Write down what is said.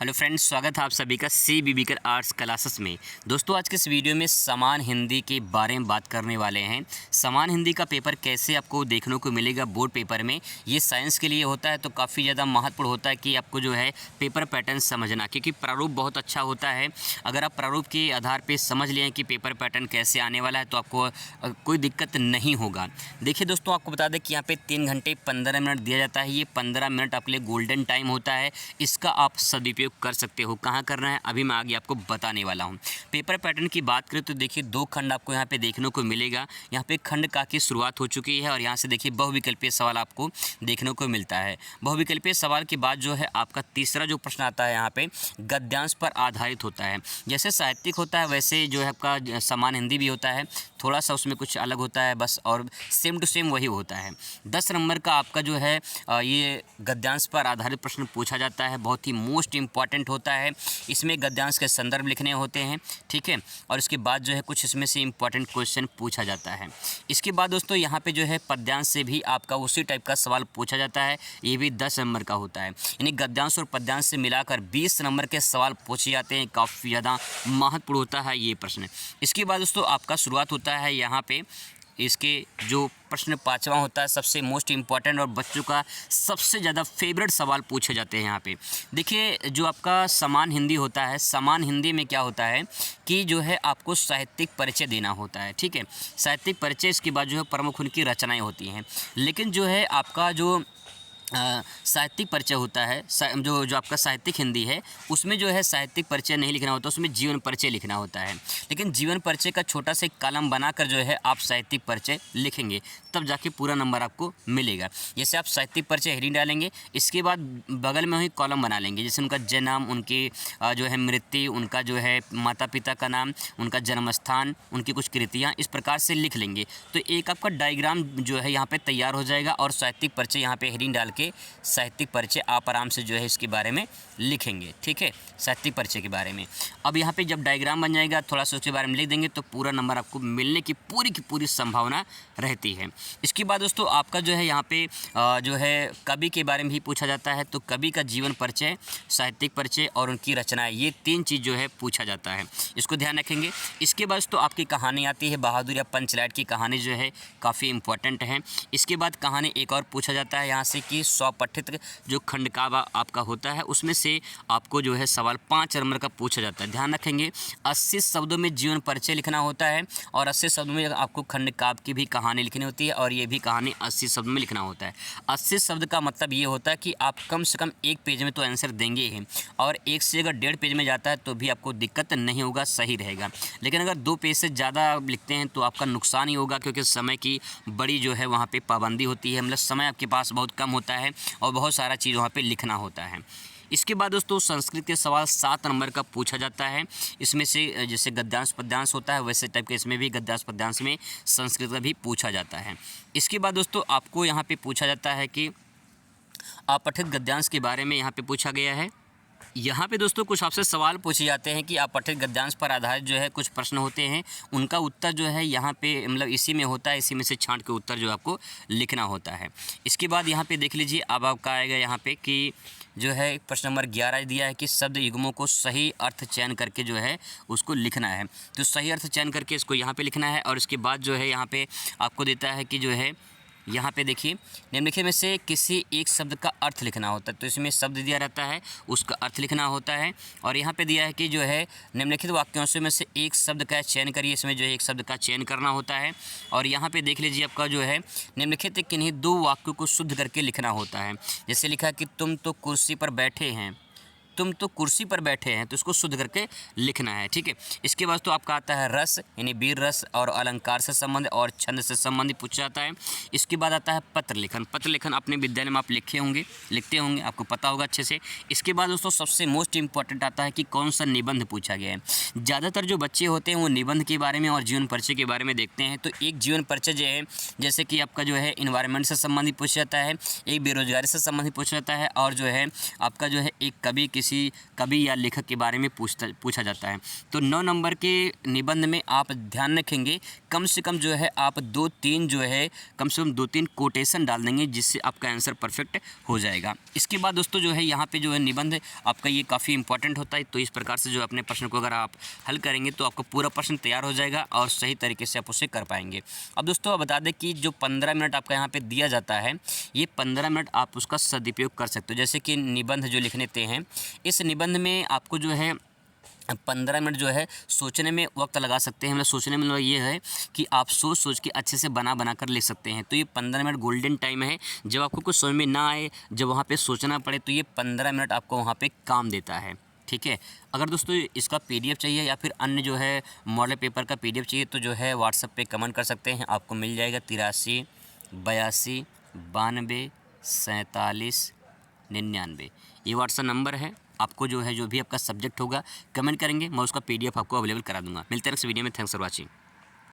Hello friends, स्वागत है आप सभी का सी बीबीकर आर्ट्स क्लासेस में। दोस्तों, आज के इस वीडियो में समान हिंदी के बारे में बात करने वाले हैं। समान हिंदी का पेपर कैसे आपको देखने को मिलेगा बोर्ड पेपर में। ये साइंस के लिए होता है तो काफ़ी ज़्यादा महत्वपूर्ण होता है कि आपको जो है पेपर पैटर्न समझना, क्योंकि प्रारूप बहुत अच्छा होता है। अगर आप प्रारूप के आधार पर समझ लें कि पेपर पैटर्न कैसे आने वाला है तो आपको कोई दिक्कत नहीं होगा। देखिए दोस्तों, आपको बता दें कि यहाँ पर 3 घंटे 15 मिनट दिया जाता है। ये 15 मिनट आपके लिए गोल्डन टाइम होता है। इसका आप सदुपयोग कर सकते हो। कहाँ करना है अभी मैं आगे आपको बताने वाला हूँ। पेपर पैटर्न की बात करें तो देखिए 2 खंड आपको यहाँ पे देखने को मिलेगा। यहाँ पे खंड का की शुरुआत हो चुकी है और यहाँ से देखिए बहुविकल्पीय सवाल आपको देखने को मिलता है। बहुविकल्पीय सवाल के बाद जो है आपका तीसरा जो प्रश्न आता है यहाँ पे गद्यांश पर आधारित होता है। जैसे साहित्यिक होता है वैसे जो है आपका समान हिंदी भी होता है, थोड़ा सा उसमें कुछ अलग होता है बस, और सेम टू सेम वही होता है। 10 नंबर का आपका जो है ये गद्यांश पर आधारित प्रश्न पूछा जाता है। बहुत ही मोस्ट इंपॉर्टेंट होता है। इसमें गद्यांश के संदर्भ लिखने होते हैं, ठीक है, और इसके बाद जो है कुछ इसमें से इंपॉर्टेंट क्वेश्चन पूछा जाता है। इसके बाद दोस्तों यहाँ पे जो है पद्यांश से भी आपका उसी टाइप का सवाल पूछा जाता है। ये भी 10 नंबर का होता है। यानी गद्यांश और पद्यांश से मिलाकर 20 नंबर के सवाल पूछे जाते हैं। काफ़ी ज़्यादा महत्वपूर्ण होता है ये प्रश्न। इसके बाद दोस्तों आपका शुरुआत होता है यहाँ पे इसके जो प्रश्न 5वां होता है, सबसे मोस्ट इम्पॉर्टेंट और बच्चों का सबसे ज़्यादा फेवरेट सवाल पूछे जाते हैं यहाँ पे। देखिए जो आपका समान हिंदी होता है, समान हिंदी में क्या होता है कि जो है आपको साहित्यिक परिचय देना होता है, ठीक है। साहित्यिक परिचय, इसके बाद जो है प्रमुख उनकी रचनाएँ होती हैं। लेकिन जो है आपका जो साहित्यिक परिचय होता है, जो आपका साहित्यिक हिंदी है उसमें जो है साहित्यिक परिचय नहीं लिखना होता, उसमें जीवन परिचय लिखना होता है। लेकिन जीवन परिचय का छोटा सा एक कॉलम बनाकर जो है आप साहित्यिक परिचय लिखेंगे, तब जाके पूरा नंबर आपको मिलेगा। जैसे आप साहित्यिक परिचय हेडिंग डालेंगे, इसके बाद बगल में ही कॉलम बना लेंगे, जैसे उनका जन्म, उनकी जो है मृत्यु, उनका जो है माता पिता का नाम, उनका जन्म स्थान, उनकी कुछ कृतियाँ, इस प्रकार से लिख लेंगे तो एक आपका डायग्राम जो है यहाँ पर तैयार हो जाएगा। और साहित्यिक परिचय यहाँ पर हेडिंग डाल के साहित्यिक परिचय आप आराम से जो है इसके बारे में लिखेंगे, ठीक है, साहित्यिक परिचय के बारे में। अब यहाँ पे जब डायग्राम बन जाएगा, थोड़ा सा उसके बारे में लिख देंगे तो पूरा नंबर आपको मिलने की पूरी संभावना रहती है। इसके बाद दोस्तों आपका जो है यहाँ पे जो है कवि के बारे में भी पूछा जाता है। तो कवि का जीवन परिचय, साहित्यिक परिचय और उनकी रचनाएं, ये 3 चीज़ जो है पूछा जाता है, इसको ध्यान रखेंगे। इसके बाद तो आपकी कहानी आती है, बहादुर या पंचलैट की कहानी जो है काफ़ी इंपॉर्टेंट है। इसके बाद कहानी एक और पूछा जाता है यहाँ से कि स्वपठित जो खंडकाव्य आपका होता है उसमें से आपको जो है सवाल 5 नंबर का पूछा जाता है। ध्यान रखेंगे 80 शब्दों में जीवन परिचय लिखना होता है और 80 शब्दों में आपको खंडकाव्य की भी कहानी लिखनी होती है और ये भी कहानी 80 शब्द में लिखना होता है। 80 शब्द का मतलब ये होता है कि आप कम से कम 1 पेज में तो आंसर देंगे ही, और 1 से अगर 1.5 पेज में जाता है तो भी आपको दिक्कत नहीं होगा, सही रहेगा। लेकिन अगर 2 पेज से ज़्यादा लिखते हैं तो आपका नुकसान ही होगा, क्योंकि समय की बड़ी जो है वहाँ पे पाबंदी होती है, मतलब समय आपके पास बहुत कम होता है और बहुत सारा चीज़ वहाँ पे लिखना होता है। इसके बाद दोस्तों संस्कृत के सवाल 7 नंबर का पूछा जाता है। इसमें से जैसे गद्यांश पद्यांश होता है वैसे टाइप के इसमें भी गद्यांश पद्यांश में संस्कृत का भी पूछा जाता है। इसके बाद दोस्तों आपको यहाँ पे पूछा जाता है कि अपठित गद्यांश के बारे में यहाँ पे पूछा गया है। यहाँ पे दोस्तों कुछ आपसे सवाल पूछे जाते हैं कि अपठित गद्यांश पर आधारित जो है कुछ प्रश्न होते हैं, उनका उत्तर जो है यहाँ पे मतलब इसी में होता है, इसी में से छांट के उत्तर जो आपको लिखना होता है। इसके बाद यहाँ पे देख लीजिए, अब आपका आएगा यहाँ पे कि जो है प्रश्न नंबर 11 दिया है कि शब्द युग्मों को सही अर्थ चयन करके जो है उसको लिखना है। तो सही अर्थ चयन करके इसको यहाँ पर लिखना है। और इसके बाद जो है यहाँ पर आपको देता है कि जो है यहाँ पे देखिए निम्नलिखित में से किसी एक शब्द का अर्थ लिखना होता है। तो इसमें शब्द दिया रहता है, उसका अर्थ लिखना होता है। और यहाँ पे दिया है कि जो है निम्नलिखित वाक्यांशों में से एक शब्द का चयन करिए, इसमें जो है एक शब्द का चयन करना होता है। और यहाँ पे देख लीजिए आपका जो है निम्नलिखित किन्हीं 2 वाक्यों को शुद्ध करके लिखना होता है। जैसे लिखा है कि तुम तो कुर्सी पर बैठे हैं, तुम तो कुर्सी पर बैठे हैं, तो इसको शुद्ध करके लिखना है, ठीक है। इसके बाद तो आपका आता है रस, यानी वीर रस और अलंकार से संबंध और छंद से संबंधित पूछा जाता है। इसके बाद आता है पत्र लेखन। पत्र लेखन अपने विद्यालय में आप लिखते होंगे, आपको पता होगा अच्छे से। इसके बाद दोस्तों सबसे मोस्ट इंपॉर्टेंट आता है कि कौन सा निबंध पूछा गया है। ज़्यादातर जो बच्चे होते हैं वो निबंध के बारे में और जीवन परिचय के बारे में देखते हैं। तो एक जीवन परिचय जो है जैसे कि आपका जो है इन्वायरमेंट से संबंधित पूछा जाता है, एक बेरोजगारी से संबंधित पूछा जाता है, और जो है आपका जो है एक कवि किसी किसी कवि या लेखक के बारे में पूछा जाता है। तो 9 नंबर के निबंध में आप ध्यान रखेंगे कम से कम जो है आप 2-3 जो है कम से कम 2-3 कोटेशन डाल देंगे, जिससे आपका आंसर परफेक्ट हो जाएगा। इसके बाद दोस्तों जो है यहाँ पे जो है निबंध आपका ये काफ़ी इंपॉर्टेंट होता है। तो इस प्रकार से जो अपने प्रश्न को अगर आप हल करेंगे तो आपका पूरा प्रश्न तैयार हो जाएगा और सही तरीके से आप उसे कर पाएंगे। अब दोस्तों बता दें कि जो 15 मिनट आपका यहाँ पे दिया जाता है, ये 15 मिनट आप उसका सदुपयोग कर सकते हो। जैसे कि निबंध जो लिखने हैं, इस निबंध में आपको जो है 15 मिनट जो है सोचने में वक्त लगा सकते हैं। मतलब सोचने में ये है कि आप सोच के अच्छे से बना कर लिख सकते हैं। तो ये 15 मिनट गोल्डन टाइम है। जब आपको कुछ समझ में ना आए, जब वहाँ पे सोचना पड़े, तो ये 15 मिनट आपको वहाँ पे काम देता है। ठीक है। अगर दोस्तों इसका PDF चाहिए या फिर अन्य जो है मॉडल पेपर का PDF चाहिए तो जो है व्हाट्सएप पे कमेंट कर सकते हैं, आपको मिल जाएगा 83 82 92 47 99। ये व्हाट्सएप नंबर है। आपको जो है जो भी आपका सब्जेक्ट होगा कमेंट करेंगे, मैं उसका PDF आपको अवेलेबल करा दूंगा। मिलते हैं नेक्स्ट वीडियो में। Thanks for watching.